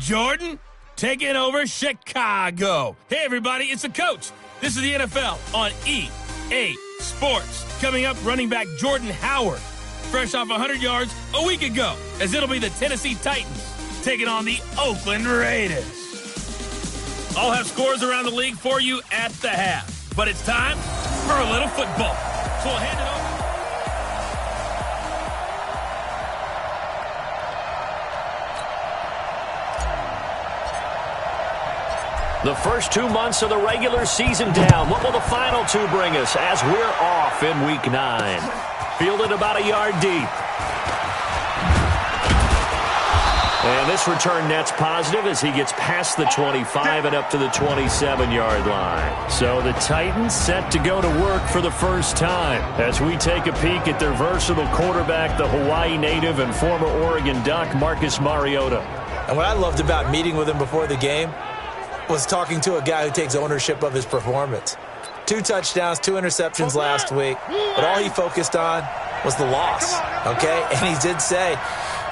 Jordan taking over Chicago. Hey, everybody, it's the coach. This is the NFL on EA Sports. Coming up, running back Jordan Howard, fresh off 100 yards a week ago, as it'll be the Tennessee Titans taking on the Oakland Raiders. I'll have scores around the league for you at the half, but it's time for a little football. So we'll hand it over. The first 2 months of the regular season down. What will the final two bring us as we're off in Week 9? Fielded about a yard deep. And this return net's positive as he gets past the 25 and up to the 27-yard line. So the Titans set to go to work for the first time as we take a peek at their versatile quarterback, the Hawaii native and former Oregon Duck, Marcus Mariota. And what I loved about meeting with him before the game was talking to a guy who takes ownership of his performance. 2 touchdowns, 2 interceptions last week, but all he focused on was the loss, okay? And he did say,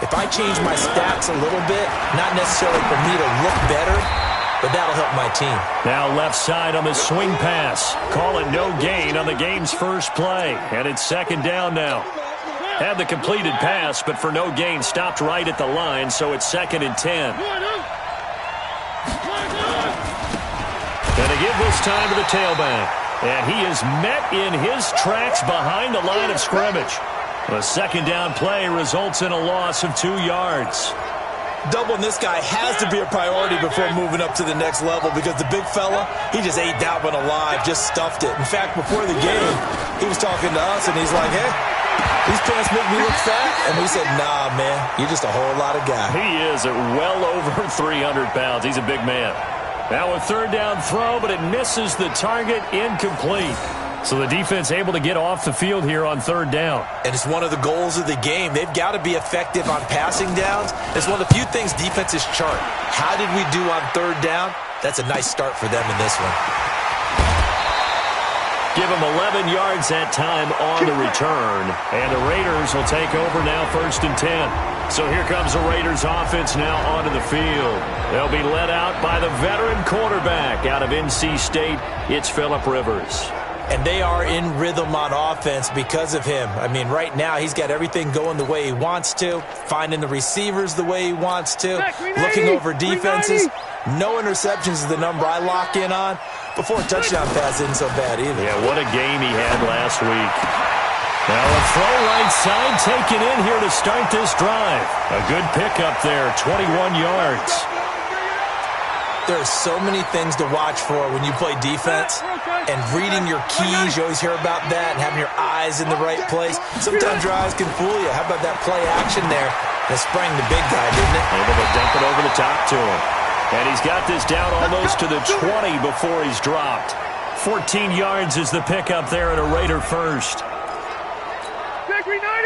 if I change my stats a little bit, not necessarily for me to look better, but that'll help my team. Now left side on the swing pass. Call it no gain on the game's first play, and it's second down now. Had the completed pass, but for no gain, stopped right at the line, so it's 2nd and 10. And they give this time to the tailback. And he is met in his tracks behind the line of scrimmage. The second down play results in a loss of 2 yards. Doubling this guy has to be a priority before moving up to the next level because the big fella, he just ate that one alive, just stuffed it. In fact, before the game, he was talking to us, and he's like, hey, these pants make me look fat. And we said, nah, man, you're just a whole lot of guy. He is at well over 300 pounds. He's a big man. Now a third down throw, but it misses the target, incomplete. So the defense able to get off the field here on third down. And it's one of the goals of the game. They've got to be effective on passing downs. It's one of the few things defenses chart. How did we do on third down? That's a nice start for them in this one. Give them 11 yards that time on the return. And the Raiders will take over now 1st and 10. So here comes the Raiders offense now onto the field. They'll be led out by the veteran quarterback out of NC State. It's Phillip Rivers. And they are in rhythm on offense because of him. I mean, right now he's got everything going the way he wants to, finding the receivers the way he wants to, looking over defenses. No interceptions is the number I lock in on. Before a touchdown pass isn't so bad either. Yeah, what a game he had last week. Now a throw right side taken in here to start this drive. A good pickup there, 21 yards. There are so many things to watch for when you play defense. And reading your keys, you always hear about that, and having your eyes in the right place. Sometimes your eyes can fool you. How about that play action there? That sprang the big guy, didn't it? Able to dump it over the top to him. And he's got this down almost to the 20 before he's dropped. 14 yards is the pickup there at a Raider first.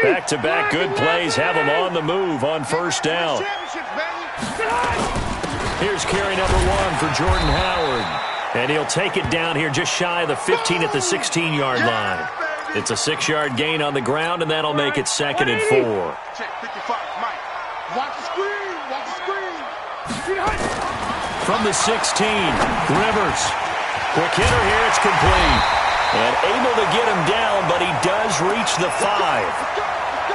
Back-to-back good plays have him on the move on first down. Here's carry number 1 for Jordan Howard. And he'll take it down here just shy of the 15 at the 16-yard line. It's a 6-yard gain on the ground, and that'll make it 2nd and 4. From the 16, Rivers. Quick hitter here, it's complete. And able to get him down, but he does reach the 5.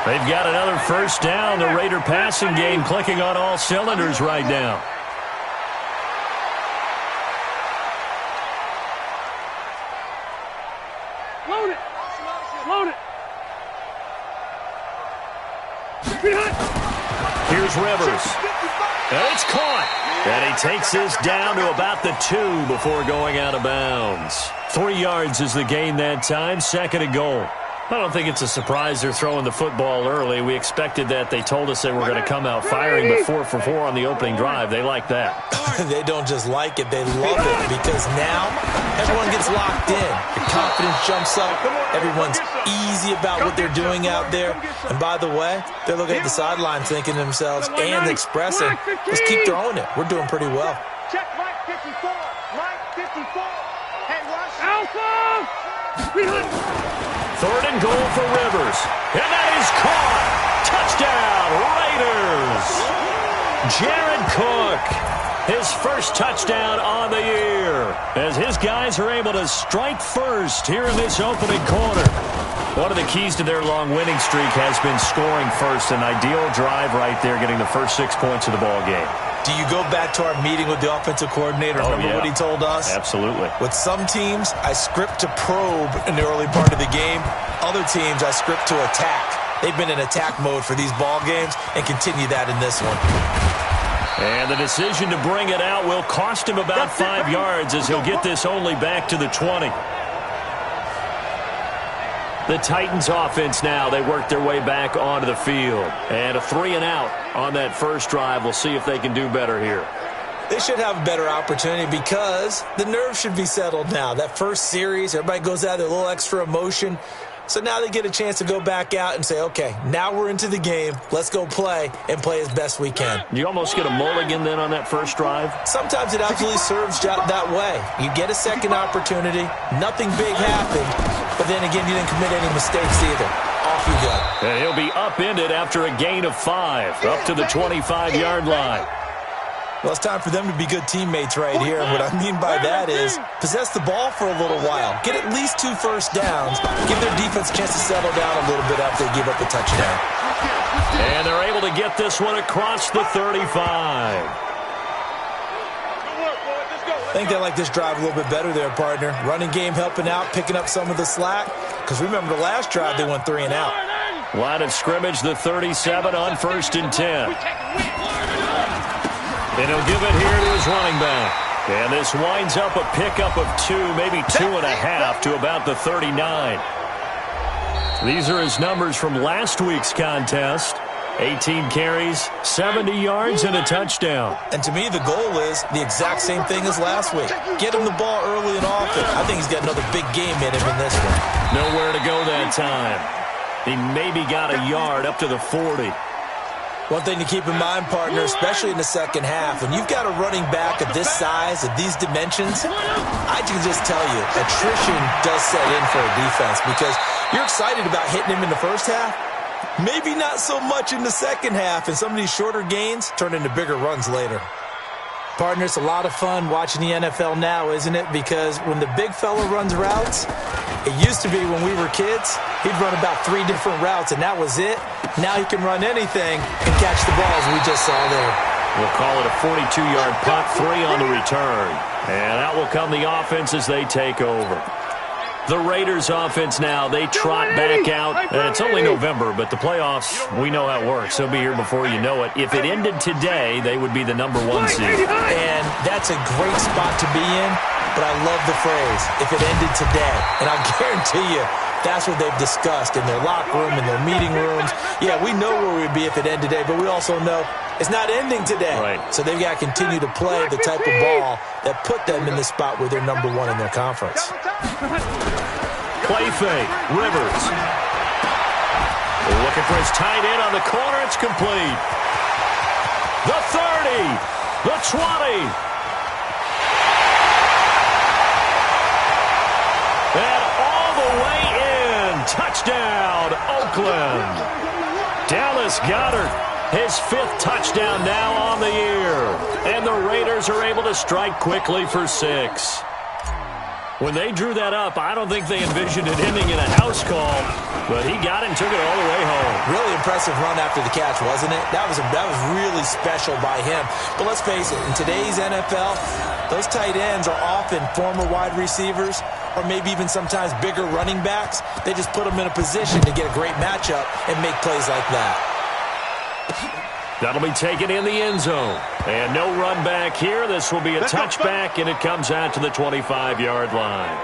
They've got another first down. The Raider passing game clicking on all cylinders right now. Load it. Load it. Here's Rivers. And it's caught. And he takes this down to about the 2 before going out of bounds. 3 yards is the gain that time, 2nd and goal. I don't think it's a surprise they're throwing the football early. We expected that. They told us they were going to come out firing, but 4 for 4 on the opening drive. They like that. They don't just like it, they love it, because now everyone gets locked in. Your confidence jumps up. Everyone's easy about what they're doing out there. And by the way, they're looking at the sideline thinking to themselves and expressing, let's keep throwing it. We're doing pretty well. Check Mike 54. Mike 54. Hey, rush. Alpha. 3rd and goal for Rivers. And that is caught. Touchdown, Raiders. Jared Cook, his first touchdown on the year, as his guys are able to strike first here in this opening quarter. One of the keys to their long winning streak has been scoring first. An ideal drive right there, getting the first 6 points of the ball game. Do you go back to our meeting with the offensive coordinator? Remember what he told us? Absolutely. With some teams, I script to probe in the early part of the game. Other teams, I script to attack. They've been in attack mode for these ball games and continue that in this one. And the decision to bring it out will cost him about 5 yards as he'll get this only back to the 20. The Titans offense now, they work their way back onto the field. And a 3-and-out on that first drive. We'll see if they can do better here. They should have a better opportunity because the nerves should be settled now. That first series, everybody goes out there, a little extra emotion. So now they get a chance to go back out and say, okay, now we're into the game. Let's go play and play as best we can. You almost get a mulligan then on that first drive? Sometimes it absolutely serves that way. You get a second opportunity. Nothing big happened. But then again, you didn't commit any mistakes either. Off you go. And he'll be upended after a gain of 5, up to the 25-yard line. Well, it's time for them to be good teammates right here. And what I mean by that is possess the ball for a little while. Get at least 2 first downs. Give their defense a chance to settle down a little bit after they give up a touchdown. And they're able to get this one across the 35. I think they like this drive a little bit better there, partner. Running game helping out, picking up some of the slack. Because remember, the last drive, they went 3-and-out. Line of scrimmage, the 37 on 1st and 10. And he'll give it here to his running back. And this winds up a pickup of 2, maybe 2.5 to about the 39. These are his numbers from last week's contest. 18 carries, 70 yards, and a touchdown. And to me, the goal is the exact same thing as last week. Get him the ball early and often. I think he's got another big game in him in this one. Nowhere to go that time. He maybe got a yard up to the 40. One thing to keep in mind, partner, especially in the second half, when you've got a running back of this size, of these dimensions, I can just tell you, attrition does set in for a defense because you're excited about hitting him in the first half. Maybe not so much in the second half, and some of these shorter gains turn into bigger runs later. Partner, it's a lot of fun watching the NFL now, isn't it? Because when the big fella runs routes, it used to be when we were kids, he'd run about 3 different routes, and that was it. Now he can run anything and catch the balls we just saw there. We'll call it a 42-yard punt, 3 on the return. And out will come the offense as they take over. The Raiders offense now, they trot back out. And it's only November, but the playoffs, we know how it works. They'll be here before you know it. If it ended today, they would be the number 1 seed. And that's a great spot to be in, but I love the phrase, if it ended today. And I'll guarantee you, that's what they've discussed in their locker room, in their meeting rooms. Yeah, we know where we'd be if it ended today, but we also know it's not ending today. Right. So they've got to continue to play the type of ball that put them in the spot where they're number 1 in their conference. Play fake, Rivers. Looking for his tight end on the corner. It's complete. The 30, the 20. And all the way in. Touchdown, Oakland. Dallas Goedert, his 5th touchdown now on the year. And the Raiders are able to strike quickly for 6. When they drew that up, I don't think they envisioned it ending in a house call, but he got it and took it all the way home. Really impressive run after the catch, wasn't it? That was really special by him. But let's face it, in today's NFL, those tight ends are often former wide receivers or maybe even sometimes bigger running backs. They just put them in a position to get a great matchup and make plays like that. That'll be taken in the end zone. And no run back here. This will be a touchback, and it comes out to the 25-yard line.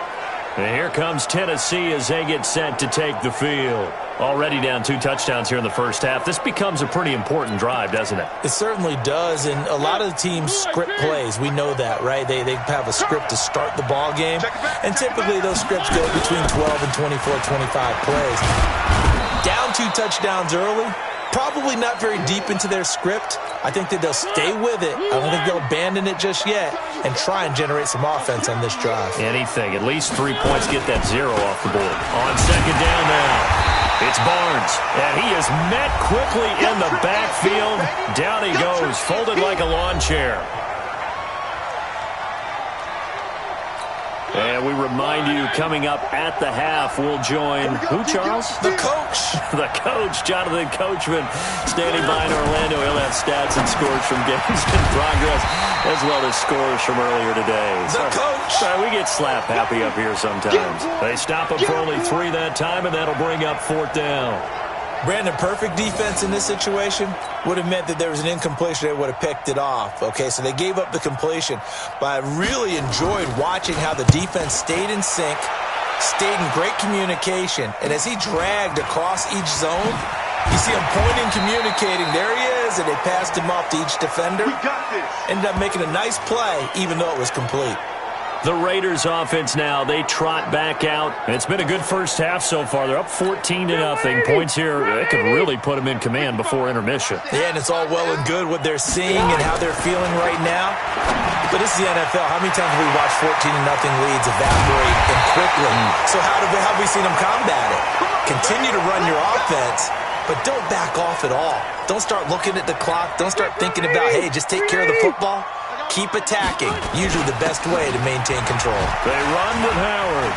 And here comes Tennessee as they get set to take the field. Already down 2 touchdowns here in the first half. This becomes a pretty important drive, doesn't it? It certainly does, and a lot of the teams script plays. We know that, right? They have a script to start the ball game, and typically those scripts go between 12 and 24, 25 plays. Down 2 touchdowns early. Probably not very deep into their script. I think that they'll stay with it. I don't think they'll abandon it just yet and try and generate some offense on this drive. Anything. At least 3 points. Get that 0 off the board. On second down now. It's Barnes, and he is met quickly in the backfield. Down he goes, folded like a lawn chair. And we remind you, coming up at the half, we'll join who, Charles? The coach. The coach, Jonathan Coachman, standing by in Orlando. He'll have stats and scores from games in progress, as well as scores from earlier today. The coach. Sorry, we get slap happy up here sometimes. They stop him for only 3 that time, and that'll bring up 4th down. Brandon, perfect defense in this situation would have meant that there was an incompletion. They would have picked it off. Okay, so they gave up the completion. But I really enjoyed watching how the defense stayed in sync, stayed in great communication. And as he dragged across each zone, you see him pointing, communicating. There he is, and they passed him off to each defender. We got this. Ended up making a nice play, even though it was complete. The Raiders offense now, they trot back out. And it's been a good first half so far. They're up 14-0. Points here, that could really put them in command before intermission. Yeah, and it's all well and good what they're seeing and how they're feeling right now. But this is the NFL. How many times have we watched 14-0 leads evaporate and quickly? So how have we seen them combat it? Continue to run your offense, but don't back off at all. Don't start looking at the clock. Don't start thinking about, hey, just take care of the football. Keep attacking. Usually the best way to maintain control. They run with Howard.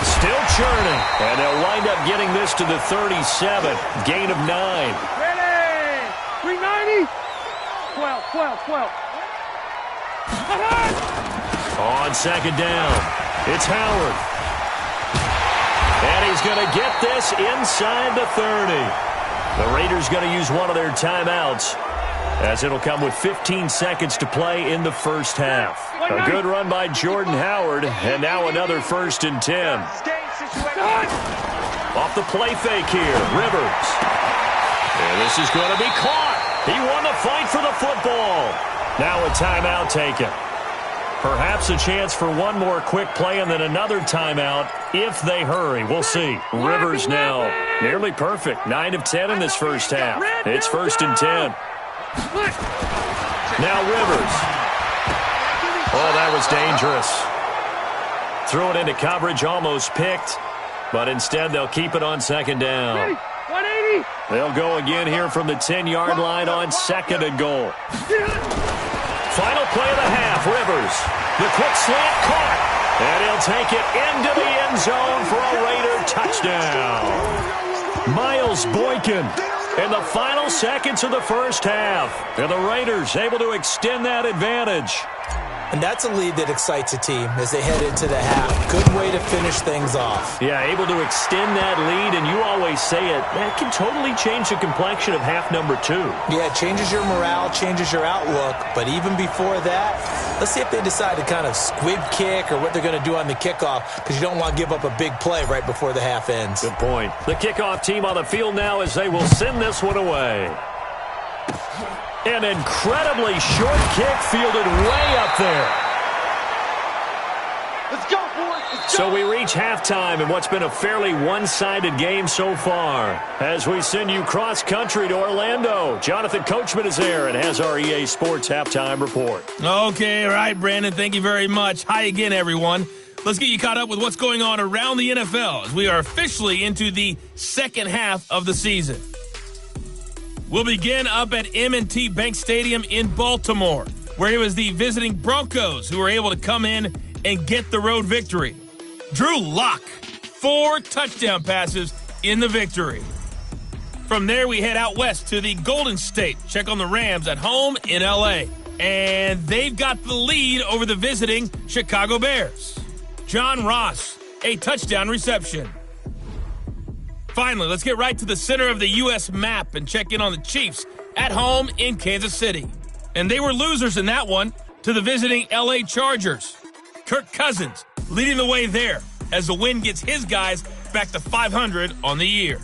Still churning. And they'll wind up getting this to the 37. Gain of 9. Ready. 390. 12. On 2nd down, it's Howard. And he's going to get this inside the 30. The Raiders going to use one of their timeouts, as it'll come with 15 seconds to play in the first half. A good run by Jordan Howard, and now another 1st and 10. Off the play fake here, Rivers. And this is going to be caught. He won the fight for the football. Now a timeout taken. Perhaps a chance for one more quick play and then another timeout if they hurry. We'll see. Rivers now nearly perfect. 9 of 10 in this first half. It's 1st and 10. Now Rivers. Oh, that was dangerous. Threw it into coverage, almost picked, but instead they'll keep it on 2nd down. 180. They'll go again here from the 10-yard line on 2nd and goal. Final play of the half, Rivers. The quick slant caught, and he'll take it into the end zone for a Raider touchdown. Miles Boykin in the final seconds of the first half. And the Raiders able to extend that advantage. And that's a lead that excites a team as they head into the half. Good way to finish things off. Yeah, able to extend that lead, and you always say it, that can totally change the complexion of half number 2. Yeah, it changes your morale, changes your outlook. But even before that, let's see if they decide to kind of squib kick or what they're going to do on the kickoff, because you don't want to give up a big play right before the half ends. Good point. The kickoff team on the field now as they will send this one away. An incredibly short kick fielded way up there. Let's go, boys. Let's go. So we reach halftime in what's been a fairly one-sided game so far. As we send you cross-country to Orlando, Jonathan Coachman is there and has our EA Sports halftime report. Okay, all right, Brandon. Thank you very much. Hi again, everyone. Let's get you caught up with what's going on around the NFL as we are officially into the second half of the season. We'll begin up at M&T Bank Stadium in Baltimore, where it was the visiting Broncos who were able to come in and get the road victory. Drew Lock, 4 touchdown passes in the victory. From there, we head out west to the Golden State. Check on the Rams at home in L.A. And they've got the lead over the visiting Chicago Bears. John Ross, a touchdown reception. Finally, let's get right to the center of the U.S. map and check in on the Chiefs at home in Kansas City. And they were losers in that one to the visiting L.A. Chargers. Kirk Cousins leading the way there as the win gets his guys back to 500 on the year.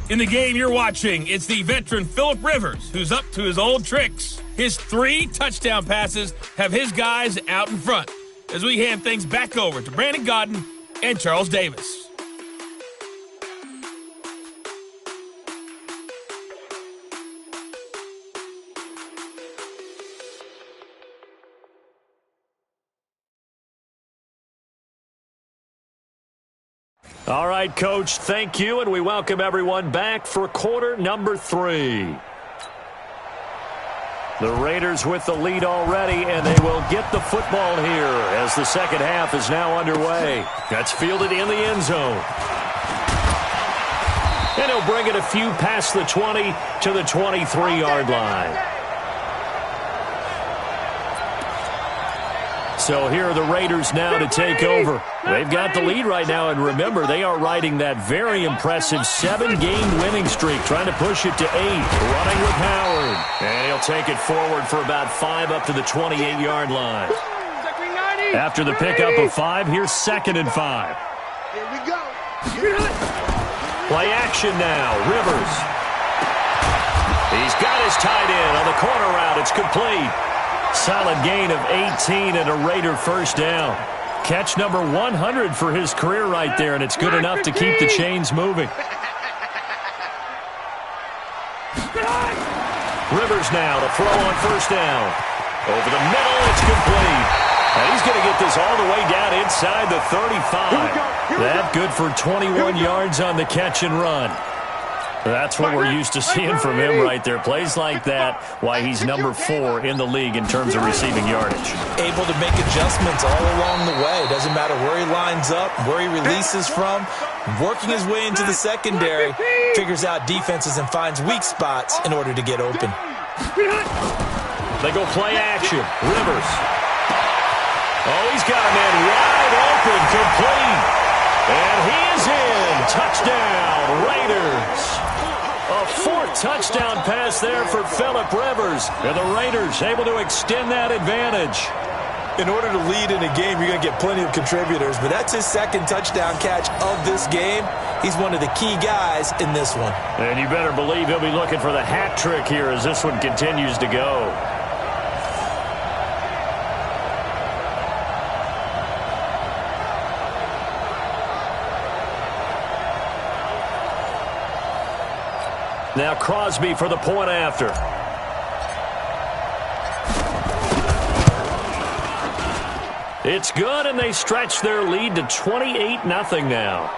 In the game you're watching, it's the veteran Phillip Rivers who's up to his old tricks. His 3 touchdown passes have his guys out in front as we hand things back over to Brandon Godden and Charles Davis. All right, Coach, thank you, and we welcome everyone back for quarter number 3. The Raiders with the lead already, and they will get the football here as the second half is now underway. That's fielded in the end zone. And he'll bring it a few past the 20 to the 23-yard line. So here are the Raiders now to take over. They've got the lead right now, and remember, they are riding that very impressive 7-game winning streak, trying to push it to 8. Running with Howard. And he'll take it forward for about 5 up to the 28-yard line. After the pickup of 5, here's 2nd and 5. Here we go. Play action now. Rivers. He's got his tight end on the corner route. It's complete. Solid gain of 18 and a Raider first down. Catch number 100 for his career right there, and it's good enough to keep the chains moving. Rivers now to throw on first down. Over the middle, it's complete. And he's going to get this all the way down inside the 35. That good for 21 yards on the catch and run. That's what we're used to seeing from him right there. Plays like that, why he's number 4 in the league in terms of receiving yardage. Able to make adjustments all along the way. Doesn't matter where he lines up, where he releases from. Working his way into the secondary, figures out defenses and finds weak spots in order to get open. They go play action. Rivers. Oh, he's got a man wide open, complete. And he is in. Touchdown, Raiders. A 4th touchdown pass there for Phillip Rivers. And the Raiders able to extend that advantage. In order to lead in a game, you're going to get plenty of contributors, but that's his 2nd touchdown catch of this game. He's one of the key guys in this one. And you better believe he'll be looking for the hat trick here as this one continues to go. Now Crosby for the point after. It's good, and they stretch their lead to 28-0 now.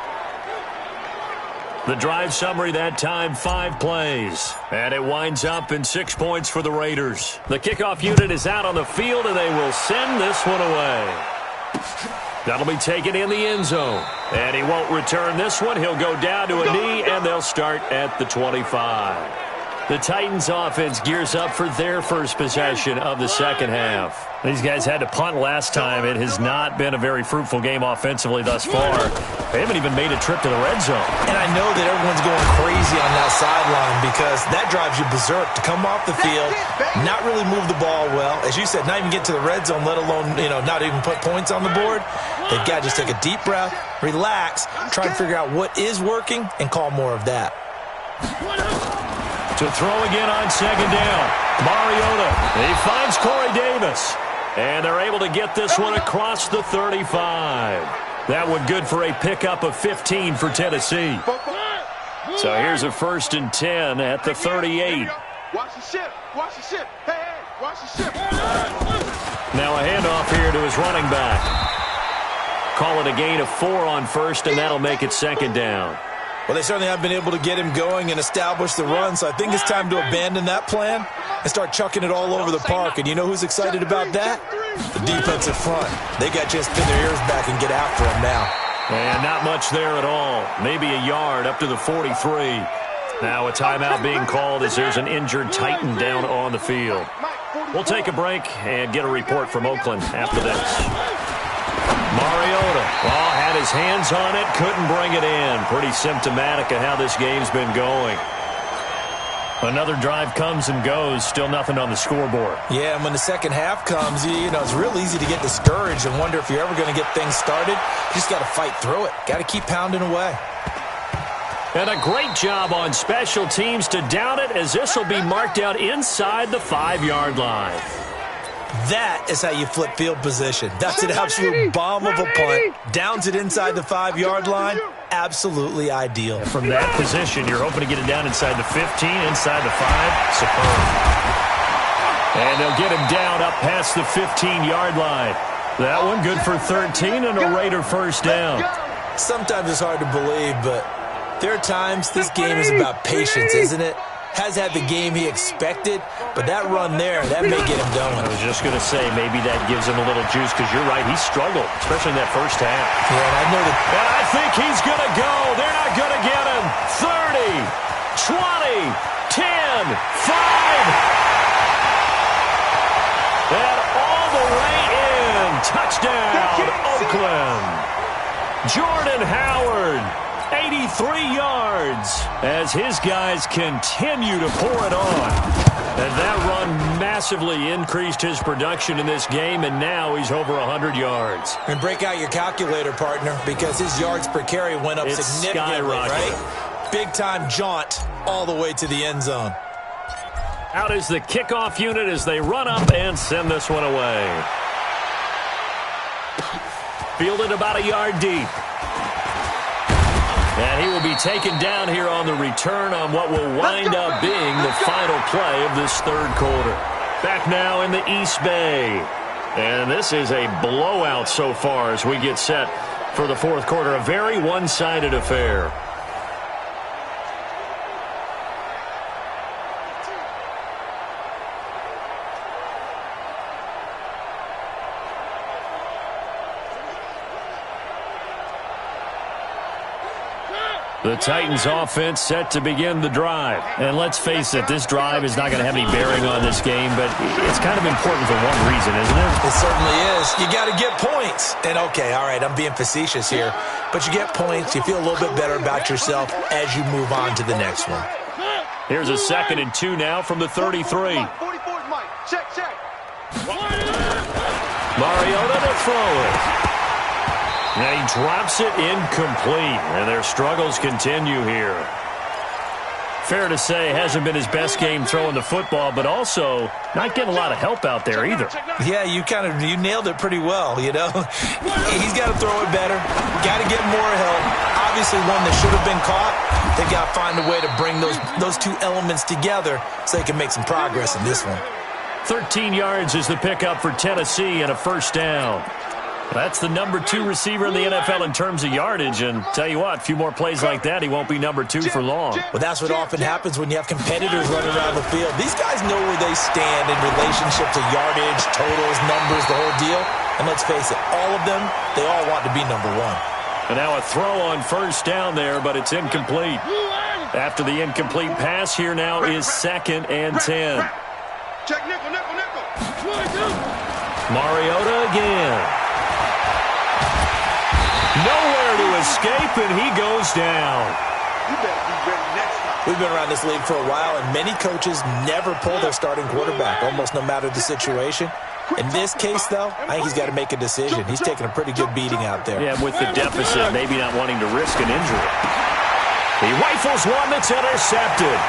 The drive summary that time, 5 plays. And it winds up in 6 points for the Raiders. The kickoff unit is out on the field, and they will send this one away. That'll be taken in the end zone. And he won't return this one. He'll go down to a knee, and they'll start at the 25. The Titans offense gears up for their first possession of the second half. These guys had to punt last time. It has not been a very fruitful game offensively thus far. They haven't even made a trip to the red zone. And I know that everyone's going crazy on that sideline because that drives you berserk to come off the field, not really move the ball well. As you said, not even get to the red zone, let alone, not even put points on the board. They've got to just take a deep breath, relax, try and figure out what is working, and call more of that. To throw again on second down. Mariota. He finds Corey Davis. And they're able to get this one across the 35. That one good for a pickup of 15 for Tennessee. So here's a 1st and 10 at the 38. Watch the ship. Watch the ship. Hey, watch the ship. Now a handoff here to his running back. Call it a gain of 4 on first, and that'll make it second down. Well, they certainly have been able to get him going and establish the run, so I think it's time to abandon that plan and start chucking it all over the park. And you know who's excited about that? The defensive front. They got a chance to pin their ears back and get after him now. And not much there at all. Maybe a yard up to the 43. Now a timeout being called as there's an injured Titan down on the field. We'll take a break and get a report from Oakland after this. Mariota, had his hands on it, couldn't bring it in. Pretty symptomatic of how this game's been going. Another drive comes and goes, still nothing on the scoreboard. Yeah, and when the second half comes, it's real easy to get discouraged and wonder if you're ever going to get things started. You just got to fight through it. Got to keep pounding away. And a great job on special teams to down it, as this will be marked out inside the 5-yard line. That is how you flip field position. That's an absolute bomb of a punt. Downs it inside the 5-yard line. Absolutely ideal. From that position, you're hoping to get it down inside the 15, inside the 5. Superb. And they'll get him down up past the 15-yard line. That one good for 13 and a Raider first down. Sometimes it's hard to believe, but there are times this game is about patience, isn't it? Has had the game he expected, but that run there, that may get him going. I was just going to say, maybe that gives him a little juice, because you're right, he struggled, especially in that first half. Yeah, and I know that. And I think he's going to go. They're not going to get him. 30, 20, 10, 5. And all the way in. Touchdown, Oakland. Jordan Howard. 83 yards as his guys continue to pour it on. And that run massively increased his production in this game, and now he's over 100 yards. And break out your calculator, partner, because his yards per carry went up significantly, right? Big-time jaunt all the way to the end zone. Out is the kickoff unit as they run up and send this one away. Fielded about a yard deep. And he will be taken down here on the return on what will wind up being the final play of this third quarter. Back now in the East Bay. And this is a blowout so far as we get set for the fourth quarter. A very one-sided affair. The Titans offense set to begin the drive. And let's face it, this drive is not going to have any bearing on this game, but it's kind of important for one reason, isn't it? It certainly is. You got to get points. And okay, all right, I'm being facetious here, but you get points, you feel a little bit better about yourself as you move on to the next one. Here's a 2nd and 2 now from the 33. 44 is Mike. Check. Mariota to throw it. Now he drops it incomplete, and their struggles continue here. Fair to say, hasn't been his best game throwing the football, but also not getting a lot of help out there either. Yeah, you nailed it pretty well, you know. He's got to throw it better. Got to get more help. Obviously one that should have been caught. They've got to find a way to bring those two elements together so they can make some progress in this one. 13 yards is the pickup for Tennessee and a first down. That's the number 2 receiver in the NFL in terms of yardage, and tell you what, a few more plays like that, he won't be number 2 for long. Well, that's what often happens when you have competitors running around the field. These guys know where they stand in relationship to yardage, totals, numbers, the whole deal. And let's face it, all of them, they all want to be number 1. And now a throw on first down there, but it's incomplete. After the incomplete pass, here now is 2nd and 10. Check nickel. Mariota again. Nowhere to escape, and he goes down. You better be ready next time. We've been around this league for a while, and many coaches never pull their starting quarterback, almost no matter the situation. In this case, though, I think he's got to make a decision. He's taking a pretty good beating out there. Yeah, with the deficit, maybe not wanting to risk an injury. He rifles one that's intercepted.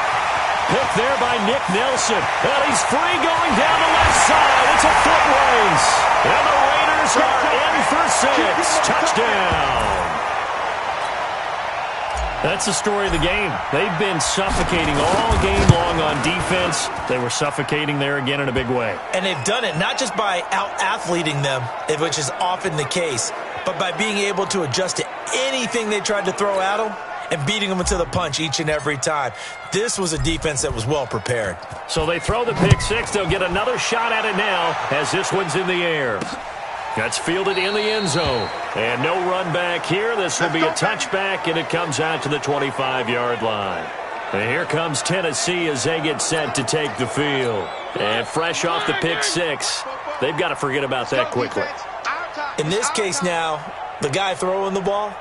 Picked there by Nick Nelson. And he's free going down the left side. It's a foot race. And the Raiders are in for 6. Touchdown. That's the story of the game. They've been suffocating all game long on defense. They were suffocating there again in a big way. And they've done it not just by out-athleting them, which is often the case, but by being able to adjust to anything they tried to throw at them and beating them to the punch each and every time. This was a defense that was well prepared. So they throw the pick 6. They'll get another shot at it now as this one's in the air. That's fielded in the end zone. And no run back here. This will be a touchback, and it comes out to the 25-yard line. And here comes Tennessee as they get set to take the field. And fresh off the pick 6, they've got to forget about that quickly. In this case now, the guy throwing the ball,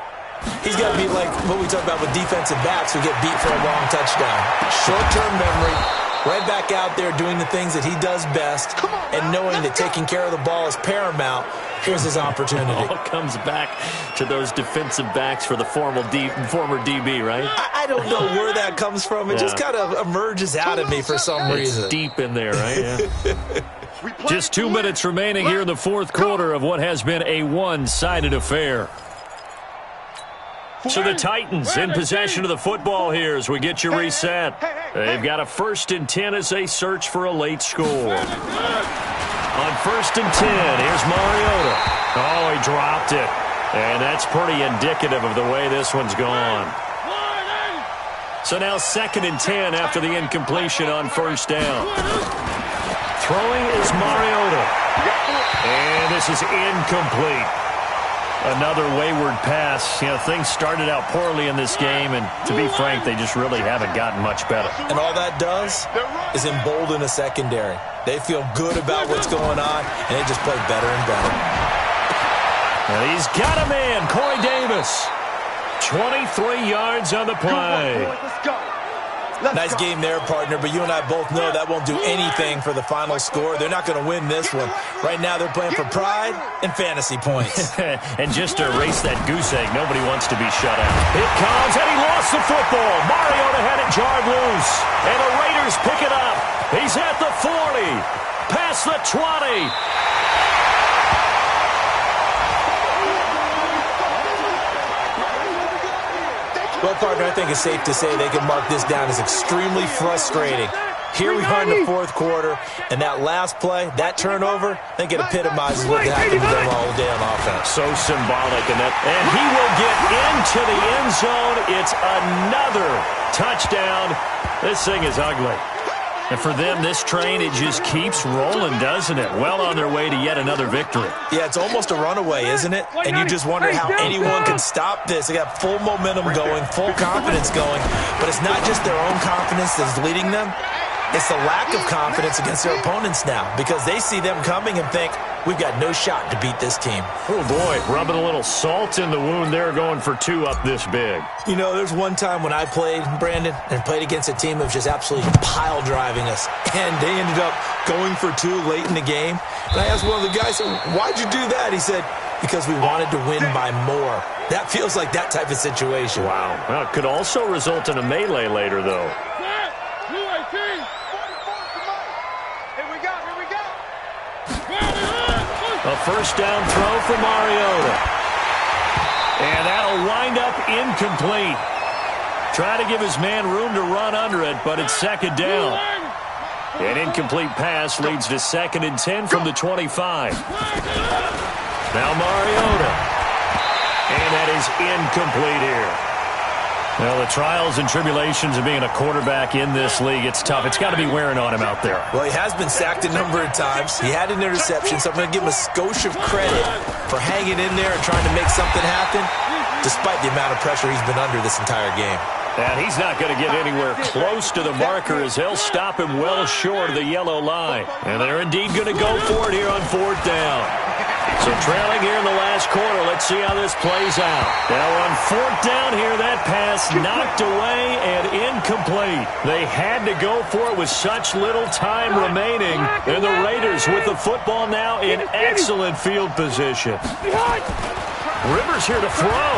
he's got to be like what we talk about with defensive backs who get beat for a long touchdown. Short-term memory, right back out there doing the things that he does best, and knowing that taking care of the ball is paramount. Here's his opportunity. All comes back to those defensive backs for the former DB, right? I don't know where that comes from. It just kind of emerges out of me for some reason. It's deep in there, right? Yeah. Just 2 minutes remaining here in the fourth quarter of what has been a one-sided affair. So the Titans in possession of the football here as we get you reset. They've got a 1st and 10 as they search for a late score. On 1st and 10, here's Mariota. Oh, he dropped it. And that's pretty indicative of the way this one's gone. So now 2nd and 10 after the incompletion on 1st down. Throwing is Mariota. And this is incomplete. Another wayward pass. You know, things started out poorly in this game, and to be frank, they just really haven't gotten much better. And all that does is embolden a secondary. They feel good about what's going on, and they just play better and better. And he's got a man, Corey Davis. 23 yards on the play. Nice game there, partner, but you and I both know that won't do anything for the final score. They're not going to win this one. Right now they're playing for pride and fantasy points. And just to erase that goose egg, nobody wants to be shut out. It comes, and he lost the football. Mariota had it jarred loose, and the Raiders pick it up. He's at the 40, past the 20. Well, partner, I think it's safe to say they can mark this down as extremely frustrating. Here we are in the 4th quarter, and that last play, that turnover, I think it epitomizes what happened to them all day on offense. So symbolic, and he will get into the end zone. It's another touchdown. This thing is ugly. And for them, this train, it just keeps rolling, doesn't it? Well on their way to yet another victory. Yeah, it's almost a runaway, isn't it? And you just wonder how anyone can stop this. They got full momentum going, full confidence going. But it's not just their own confidence that's leading them. It's the lack of confidence against their opponents now, because they see them coming and think, we've got no shot to beat this team. Oh, boy, rubbing a little salt in the wound there, going for 2 up this big. You know, there's one time when I played, Brandon, and played against a team that was just absolutely pile driving us, and they ended up going for 2 late in the game. And I asked one of the guys, why'd you do that? He said, because we wanted to win by more. That feels like that type of situation. Wow. Well, it could also result in a melee later, though. A 1st down throw for Mariota. And that'll wind up incomplete. Try to give his man room to run under it, but it's 2nd down. An incomplete pass leads to 2nd and 10 from the 25. Now Mariota. And that is incomplete here. Well, the trials and tribulations of being a quarterback in this league, it's tough. It's got to be wearing on him out there. Well, he has been sacked a number of times. He had an interception, so I'm going to give him a skosh of credit for hanging in there and trying to make something happen, despite the amount of pressure he's been under this entire game. And he's not going to get anywhere close to the marker, as they'll stop him well short of the yellow line. And they're indeed going to go for it here on 4th down. So trailing here in the last quarter, let's see how this plays out. Now on 4th down here, that pass knocked away and incomplete. They had to go for it with such little time remaining. And the Raiders with the football now in excellent field position. Rivers here to throw.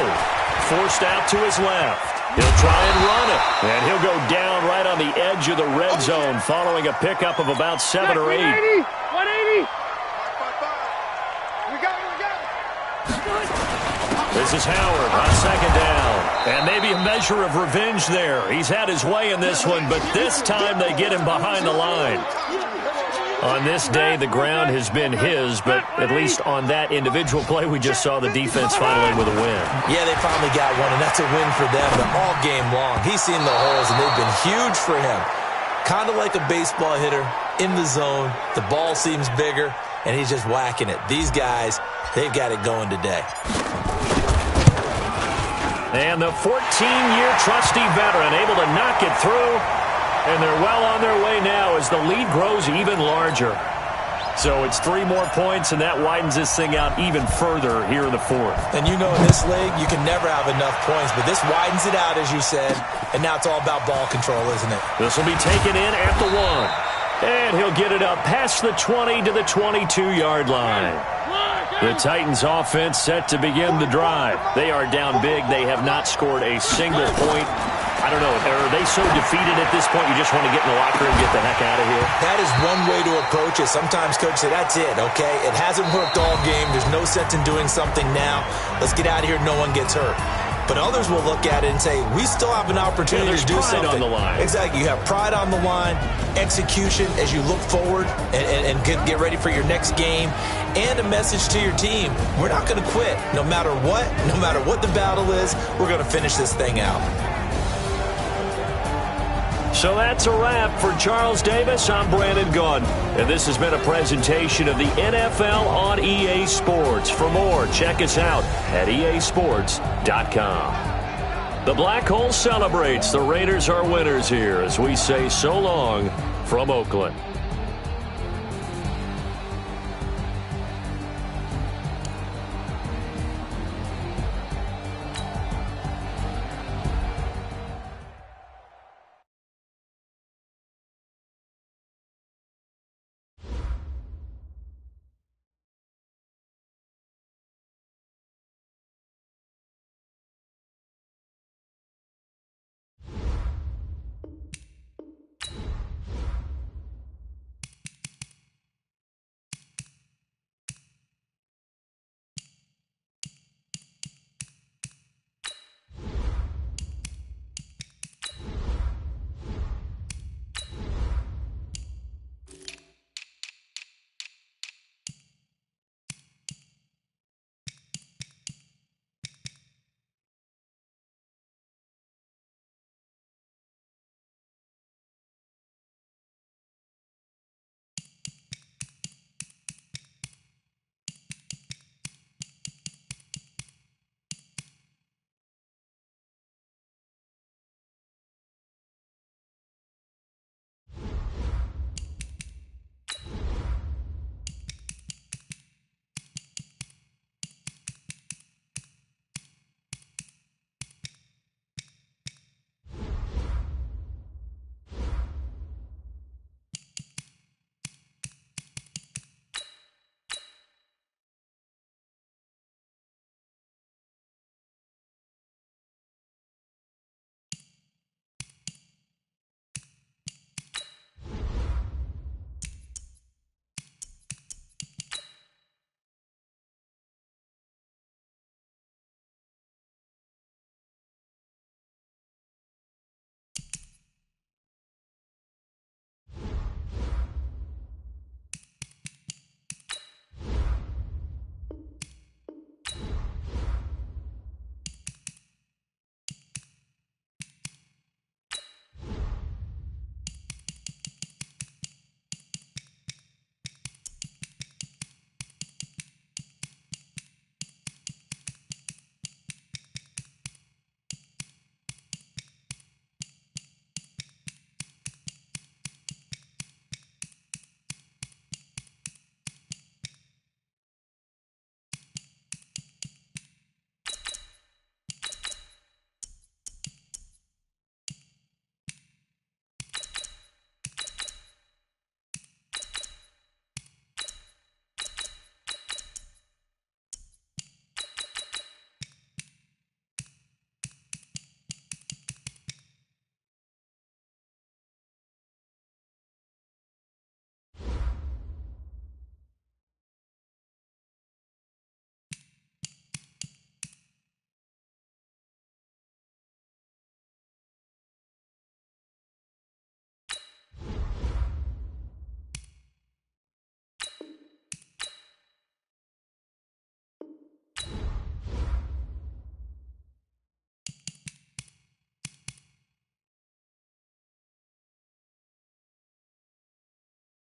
Forced out to his left. He'll try and run it. And he'll go down right on the edge of the red zone following a pickup of about 7 or 8. 180. This is Howard on 2nd down. And maybe a measure of revenge there. He's had his way in this one, but this time they get him behind the line. On this day, the ground has been his, but at least on that individual play, we just saw the defense finally with a win. Yeah, they finally got one, and that's a win for them. But all game long, he's seen the holes, and they've been huge for him. Kind of like a baseball hitter in the zone. The ball seems bigger, and he's just whacking it. These guys, they've got it going today. And the 14-year trusty veteran able to knock it through. And they're well on their way now as the lead grows even larger. So it's 3 more points, and that widens this thing out even further here in the 4th. And you know in this league, you can never have enough points, but this widens it out, as you said. And now it's all about ball control, isn't it? This will be taken in at the 1. And he'll get it up past the 20 to the 22-yard line. The Titans offense set to begin the drive. They are down big. They have not scored a single point. I don't know. Are they so defeated at this point you just want to get in the locker room and get the heck out of here? That is one way to approach it. Sometimes coaches say, that's it, okay? It hasn't worked all game. There's no sense in doing something now. Let's get out of here. No one gets hurt. But others will look at it and say, we still have an opportunity to do pride something. on the line. Exactly. You have pride on the line, execution as you look forward and get ready for your next game, and a message to your team. We're not going to quit. No matter what the battle is, we're going to finish this thing out. So that's a wrap for Charles Davis. I'm Brandon Gaudin, and this has been a presentation of the NFL on EA Sports. For more, check us out at easports.com. The Black Hole celebrates. The Raiders are winners here as we say so long from Oakland.